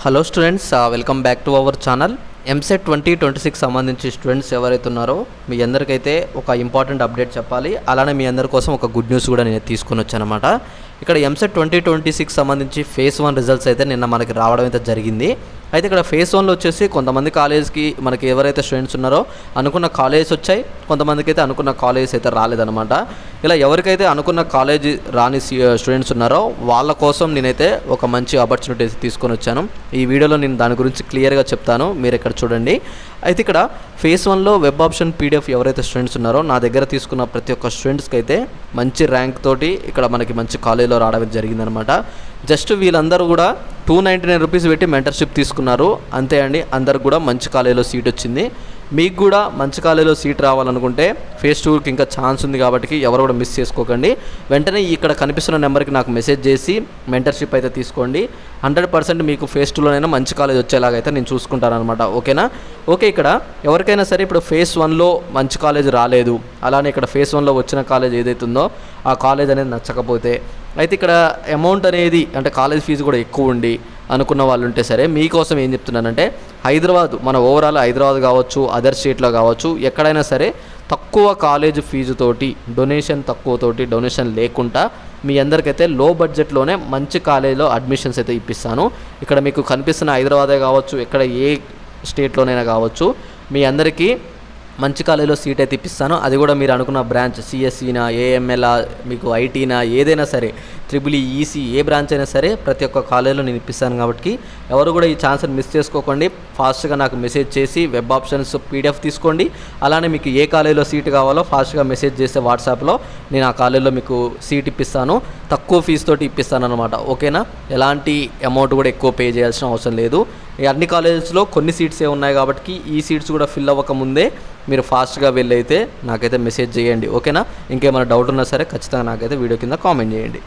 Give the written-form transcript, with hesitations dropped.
Hello students, welcome back to our channel. EAMCET 2026 సంబంధించి students ఎవరైతే ఉన్నారో మీ అందరికైతే ఒక ఇంపార్టెంట్ అప్డేట్ చెప్పాలి. అలానే మీ అందరి కోసం ఒక గుడ్ న్యూస్ కూడా నేను తీసుకొని వచ్చానమాట. ఇక్కడ ఎంసెట్ 2026 సంబంధించి ఫేజ్ 1 రిజల్ట్స్ అయితే నిన్న మనకి రావడం అయితే జరిగింది. అయితే ఇక్కడ ఫేజ్ 1లో వచ్చేసి కొంతమంది కాలేజ్కి మనకి ఎవరైతే స్టూడెంట్స్ ఉన్నారో అనుకున్న కాలేజెస్ వచ్చాయి, కొంతమందికి అయితే అనుకున్న కాలేజెస్ అయితే రాలేదన్నమాట. ఇలా ఎవరికైతే అనుకున్న కాలేజీ రాని స్టూడెంట్స్ ఉన్నారో వాళ్ళ కోసం నేనైతే ఒక మంచి ఆపర్చునిటీ తీసుకొని వచ్చాను. ఈ వీడియోలో నేను దాని గురించి క్లియర్గా చెప్తాను, మీరు ఇక్కడ చూడండి. అయితే ఇక్కడ ఫేజ్ 1లో వెబ్ ఆప్షన్ పీడిఎఫ్ ఎవరైతే స్టూడెంట్స్ ఉన్నారో నా దగ్గర తీసుకున్న ప్రతి ఒక్క స్టూడెంట్స్కి అయితే మంచి ర్యాంక్ తోటి ఇక్కడ మనకి మంచి కాలేజీలో రావడం జరిగిందనమాట. జస్ట్ వీళ్ళందరూ కూడా 299 రూపీస్ పెట్టి మెంటర్షిప్ తీసుకున్నారు, అంతే అండి. అందరికి కూడా మంచి కాలేజీలో సీట్ వచ్చింది. మీకు కూడా మంచి కాలేజీలో సీట్ రావాలనుకుంటే ఫేజ్ 2కి ఇంకా ఛాన్స్ ఉంది కాబట్టి ఎవరు కూడా మిస్ చేసుకోకండి. వెంటనే ఇక్కడ కనిపిస్తున్న నెంబర్కి నాకు మెసేజ్ చేసి మెంటర్షిప్ అయితే తీసుకోండి. 100% మీకు ఫేజ్ 2లోనైనా మంచి కాలేజ్ వచ్చేలాగైతే నేను చూసుకుంటాను అనమాట. ఓకేనా? ఓకే, ఇక్కడ ఎవరికైనా సరే ఇప్పుడు ఫేజ్ 1లో మంచి కాలేజ్ రాలేదు, అలానే ఇక్కడ ఫేజ్ 1లో వచ్చిన కాలేజ్ ఏదైతే ఉందో ఆ కాలేజ్ అనేది నచ్చకపోతే, అయితే ఇక్కడ అమౌంట్ అనేది అంటే కాలేజ్ ఫీజు కూడా ఎక్కువ ఉండి అనుకున్న వాళ్ళు ఉంటే సరే, మీకోసం ఏం చెప్తున్నానంటే హైదరాబాద్, మన ఓవరాల్ హైదరాబాద్ కావచ్చు, అదర్ స్టేట్లో కావచ్చు, ఎక్కడైనా సరే తక్కువ కాలేజ్ ఫీజుతోటి డొనేషన్ లేకుండా మీ అందరికైతే లో బడ్జెట్లోనే మంచి కాలేజీలో అడ్మిషన్స్ అయితే ఇప్పిస్తాను. ఇక్కడ మీకు కనిపిస్తున్న హైదరాబాదే కావచ్చు, ఎక్కడ ఏ స్టేట్లోనైనా కావచ్చు, మీ అందరికీ మంచి కాలేజీలో సీట్ అయితే ఇప్పిస్తాను. అది కూడా మీరు అనుకున్న బ్రాంచ్, సిఎస్ఈనా, ఏఎంఎల్ఆ, మీకు ఐటీనా, ఏదైనా సరే, ట్రిపుల్ ఈసీ, ఏ బ్రాంచ్ అయినా సరే ప్రతి ఒక్క కాలేజీలో నేను ఇప్పిస్తాను. కాబట్టి ఎవరు కూడా ఈ ఛాన్స్ని మిస్ చేసుకోకండి. ఫాస్ట్గా నాకు మెసేజ్ చేసి వెబ్ ఆప్షన్స్ పీడిఎఫ్ తీసుకోండి. అలానే మీకు ఏ కాలేజీలో సీట్ కావాలో ఫాస్ట్గా మెసేజ్ చేస్తే వాట్సాప్లో నేను ఆ కాలేజీలో మీకు సీట్ ఇప్పిస్తాను. తక్కువ ఫీజుతోటి ఇప్పిస్తాను అనమాట. ఓకేనా? ఎలాంటి అమౌంట్ కూడా ఎక్కువ పే చేయాల్సిన అవసరం లేదు. ఈ అన్ని కాలేజెస్లో కొన్ని సీట్సే ఉన్నాయి కాబట్టి ఈ సీట్స్ కూడా ఫిల్ అవ్వకముందే మీరు ఫాస్ట్గా వెళ్ళైతే నాకైతే మెసేజ్ చేయండి. ఓకేనా? ఇంకేమైనా డౌట్ ఉన్నా సరే ఖచ్చితంగా నాకైతే వీడియో కింద కామెంట్ చేయండి.